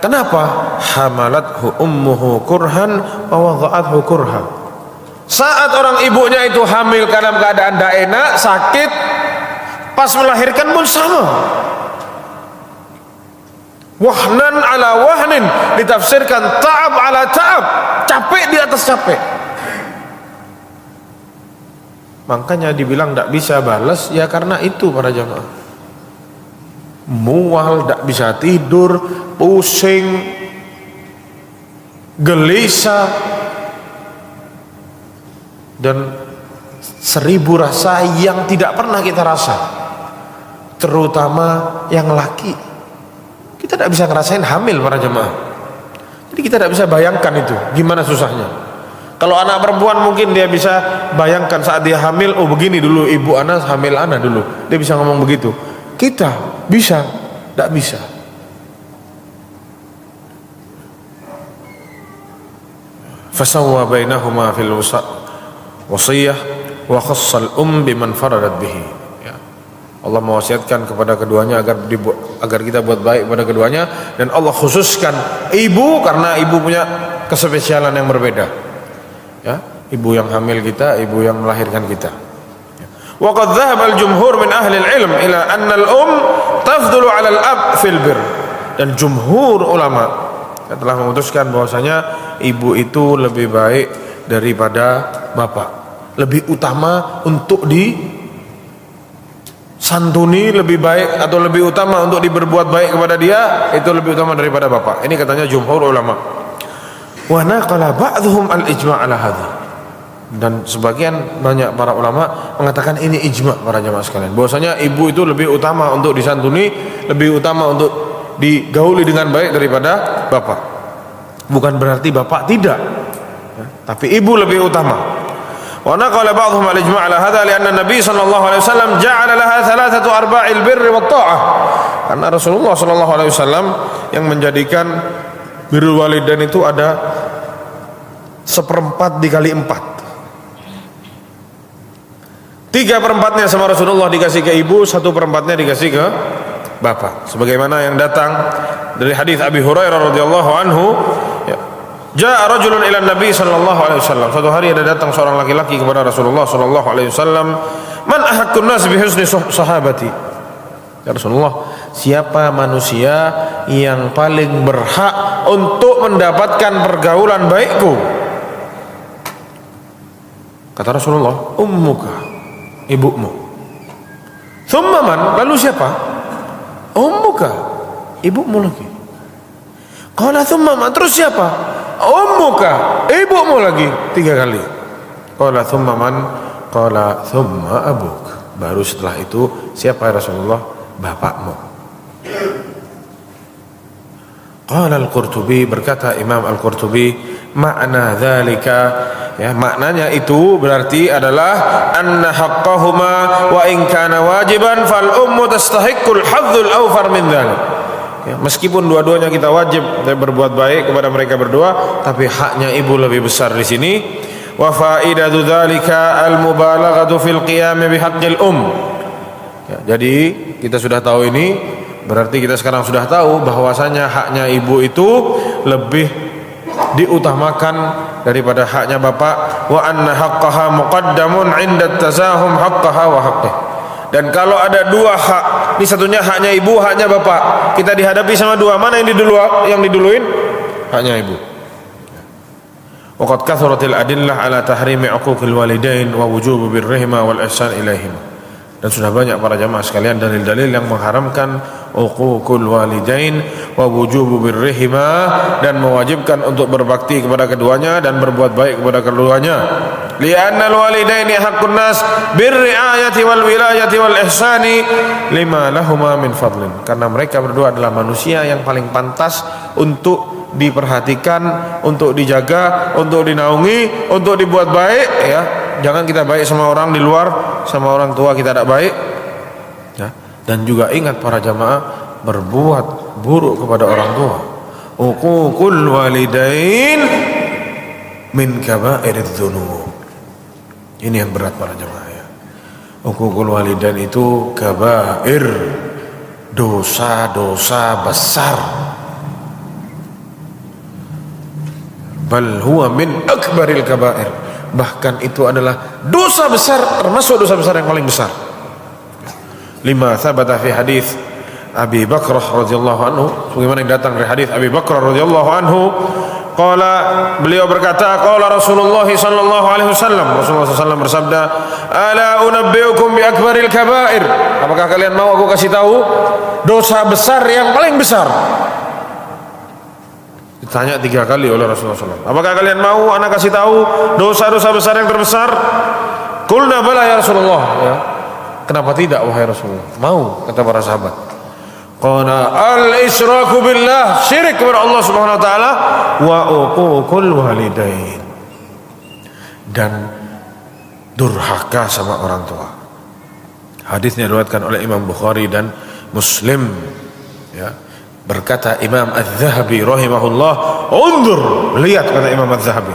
Kenapa? Hamalathu ummuhu kurhan wa wada'athu kurha. Saat orang ibunya itu hamil dalam keadaan tidak enak, sakit, pas melahirkan pun sama. Wahnan ala wahnin, ditafsirkan ta'ab ala ta'ab, capek di atas capek. Makanya dibilang tidak bisa balas, ya karena itu para jamaah. Mual, tidak bisa tidur, pusing, gelisah, dan 1000 rasa yang tidak pernah kita rasa, terutama yang laki. Kita tidak bisa ngerasain hamil para jemaah. Jadi kita tidak bisa bayangkan itu gimana susahnya. Kalau anak perempuan mungkin dia bisa bayangkan saat dia hamil, oh begini dulu ibu anak hamil anak dulu, dia bisa ngomong begitu. Kita bisa, tidak bisa. Fasawwa bainahuma fil wasiyah wa khassal biman faradat bihi. Allah mewasiatkan kepada keduanya agar kita buat baik kepada keduanya, dan Allah khususkan ibu karena ibu punya kespesialan yang berbeda. Ya, ibu yang hamil kita, ibu yang melahirkan kita. Wa qad dhahaba al-jumhur min ahli al-ilm ila anna al-um tafdulu 'ala al-ab fil bir. Dan jumhur ulama telah memutuskan bahwasanya ibu itu lebih baik daripada bapak, lebih utama untuk santuni, lebih baik atau lebih utama untuk diberbuat baik kepada dia, itu lebih utama daripada bapak. Ini katanya jumhur ulama. Wa naqala ba'dhum al-ijma' ala hadha. Dan sebagian banyak para ulama mengatakan ini ijma' para jamaah sekalian, bahwasanya ibu itu lebih utama untuk disantuni, lebih utama untuk digauli dengan baik daripada bapak. Bukan berarti bapak tidak, tapi ibu lebih utama. Wa naqala ba'dhum al-ijma' ala hadha li'anna Nabi sallallahu alaihi wasallam ja'ala laha thalathatu arba'il birri wat ta'ah. Karena Rasulullah sallallahu alaihi wasallam yang menjadikan birrul walidain itu ada 1/4 dikali 4. 3/4-nya sama Rasulullah dikasih ke ibu, 1/4-nya dikasih ke bapak. Sebagaimana yang datang dari hadis Abi Hurairah radhiyallahu anhu, ya. Ja'a rajulun ila Nabi sallallahu alaihi wasallam. Suatu hari ada datang seorang laki-laki kepada Rasulullah sallallahu alaihi wasallam, "Man ahaqqun nas bi husni sahabati?" Ya Rasulullah, siapa manusia yang paling berhak untuk mendapatkan pergaulan baikku? Kata Rasulullah, ummuka, ibumu. Thumma man? Lalu siapa? Ummuka, ibumu lagi. Qala thumma man? Terus siapa? Ummuka, ibumu lagi 3 kali. Qala thumma man? Qala thumma abuk. Baru setelah itu siapa ya Rasulullah? Bapakmu. Qala al-Qurtubi, berkata Imam al-Qurtubi, makna dzalika, ya, maknanya itu berarti adalah anna haqqahuma wa in kana wajiban fal ummu tastahiqqul hadzul awfar min dzalik. Ya, meskipun dua-duanya kita wajib berbuat baik kepada mereka berdua, tapi haknya ibu lebih besar di sini. Wa faidatu dzalika al-mubalaghatu fil qiyam bi haqqil Ya, jadi kita sudah tahu ini, berarti kita sekarang sudah tahu bahwasanya haknya ibu itu lebih diutamakan daripada haknya bapak. Wa anna haqqaha muqaddamun 'inda tazahum haqqaha wa haqqih. Dan kalau ada 2 hak, ini satunya haknya ibu, haknya bapak, kita dihadapi sama 2, mana yang diduluin? Haknya ibu. Wa qad kathratil adillah ala tahrimi 'uquqil walidain wa wujubi birrihima wal ihsan ilaihim. Dan sudah banyak para jamaah sekalian dalil-dalil yang mengharamkan uququl walidain wa wujubu birrihima, dan mewajibkan untuk berbakti kepada keduanya dan berbuat baik kepada keduanya. Li'anna al-walidaini haqqun nas birri'ayati wal wilayati wal ihsani lima lahuma min fadlin. Karena mereka berdua adalah manusia yang paling pantas untuk diperhatikan, untuk dijaga, untuk dinaungi, untuk dibuat baik, ya. Jangan kita baik sama orang di luar, sama orang tua kita tidak baik, ya. Dan juga ingat para jamaah, berbuat buruk kepada orang tua, uququl walidain min kabairidz dzunub. Ini yang berat para jamaah, ya. Uququl walidain itu kabair, dosa-dosa besar. Bal huwa min akbaril kabair. Bahkan itu adalah dosa besar, termasuk dosa besar yang paling besar. lima thabata fi hadis Abi Bakrah radhiyallahu anhu, sebagaimana yang datang dari hadis Abi Bakrah radhiyallahu anhu, qala, beliau berkata, qala Rasulullah sallallahu alaihi wasallam, Rasulullah sallallahu bersabda, ala unabbiukum bi akbaril kabair, apakah kalian mau aku kasih tahu dosa besar yang paling besar? Ditanya 3 kali oleh Rasulullah SAW. Apakah kalian mau anak kasih tahu dosa-dosa besar yang terbesar? Qulna bala ya Rasulullah. Ya. Kenapa tidak wahai Rasulullah? Mau, kata para sahabat. Qala al-isyraku billah, syirik kepada Allah Subhanahu wa taala, wa uququl walidain, dan durhaka sama orang tua. Hadisnya diriwayatkan oleh Imam Bukhari dan Muslim. Ya. Berkata Imam Az-Zahabi rahimahullah, undur, lihat, kata Imam Az-Zahabi,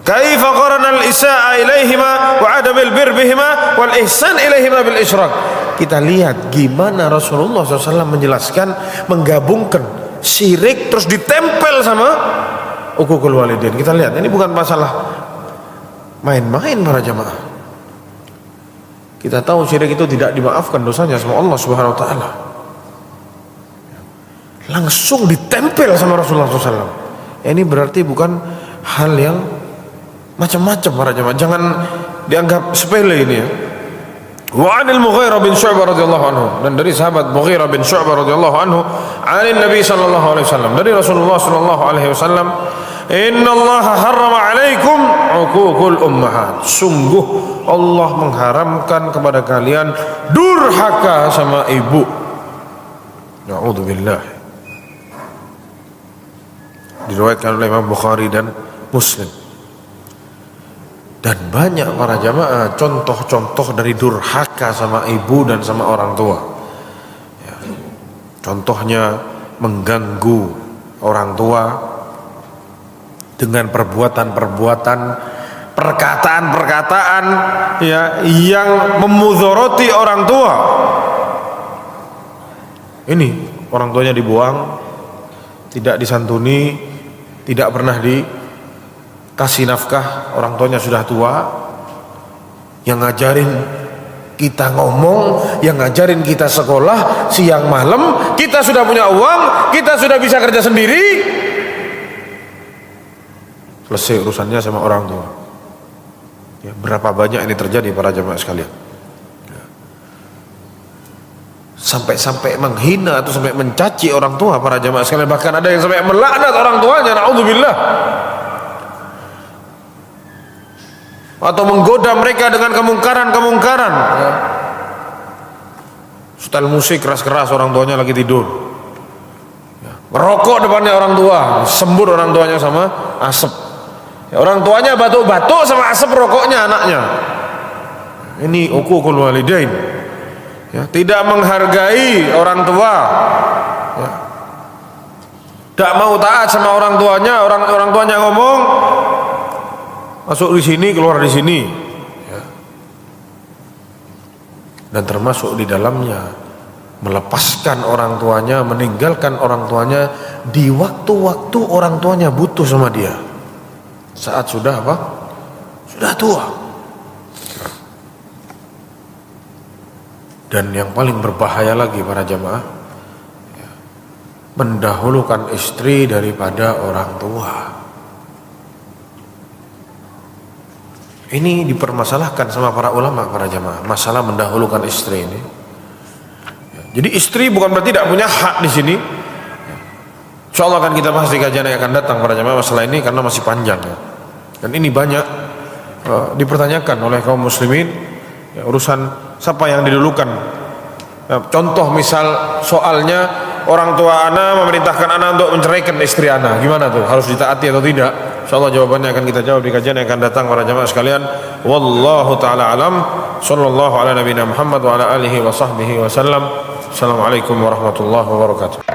kaifa qarana al-isa'a ilaihima wa adamil bir bihima wal ihsan ilaihima bil isyrak. Kita lihat gimana Rasulullah SAW menjelaskan, menggabungkan syirik terus ditempel sama uququl walidain. Kita lihat, ini bukan masalah main-main para jamaah. Kita tahu syirik itu tidak dimaafkan dosanya sama Allah Subhanahu wa taala. Langsung ditempel sama Rasulullah SAW. Ini berarti bukan hal yang macam-macam para jamaah. Jangan dianggap sepele ini ya. Wa 'anil Mughirah bin Syu'bah radhiyallahu anhu, dan dari sahabat Mughirah bin Syu'bah radhiyallahu anhu, 'anil Nabi sallallahu alaihi wasallam, dari Rasulullah sallallahu alaihi wasallam, innallaha harrama 'alaikum 'uququl ummahat. Sungguh Allah mengharamkan kepada kalian durhaka sama ibu. Na'udzubillah. Diriwayatkan oleh Imam Bukhari dan Muslim. Dan banyak para jamaah contoh-contoh dari durhaka sama ibu dan sama orang tua ya. Contohnya mengganggu orang tua dengan perbuatan-perbuatan, perkataan-perkataan ya, yang memudharati orang tua. Ini orang tuanya dibuang, tidak disantuni, tidak pernah dikasih nafkah, orang tuanya sudah tua, yang ngajarin kita ngomong, yang ngajarin kita sekolah siang malam, kita sudah punya uang, kita sudah bisa kerja sendiri, selesai urusannya sama orang tua ya. Berapa banyak ini terjadi para jamaah sekalian, sampai menghina atau sampai mencaci orang tua para jamaah sekalian. Bahkan ada yang sampai melaknat orang tuanya, naudzubillah, atau menggoda mereka dengan kemungkaran ya. Setel musik keras-keras, orang tuanya lagi tidur ya. Merokok depannya orang tua, sembur orang tuanya sama asap ya. Orang tuanya batuk-batuk sama asap rokoknya anaknya. Ini uququl walidain ya, tidak menghargai orang tua ya. Tidak mau taat sama orang tuanya, orang tuanya ngomong masuk di sini keluar di sini ya. Dan termasuk di dalamnya melepaskan orang tuanya, meninggalkan orang tuanya di waktu-waktu orang tuanya butuh sama dia, saat sudah apa? Sudah tua. Dan yang paling berbahaya lagi para jamaah ya, mendahulukan istri daripada orang tua. Ini dipermasalahkan sama para ulama para jamaah, masalah mendahulukan istri ini ya. Jadi istri bukan berarti tidak punya hak di sini ya. Insyaallah akan kita bahas di kajian yang akan datang para jamaah masalah ini, karena masih panjang ya. Dan ini banyak dipertanyakan oleh kaum muslimin ya, urusan siapa yang didulukan. Nah, contoh misal soalnya orang tua ana memerintahkan ana untuk menceraikan istri ana, gimana tuh, harus ditaati atau tidak? Insyaallah jawabannya akan kita jawab di kajian yang akan datang para jamaah sekalian. Wallahu taala alam. Sallallahu ala nabiyina Muhammad wa ala alihi wa sahbihi wasallam. Assalamualaikum warahmatullahi wabarakatuh.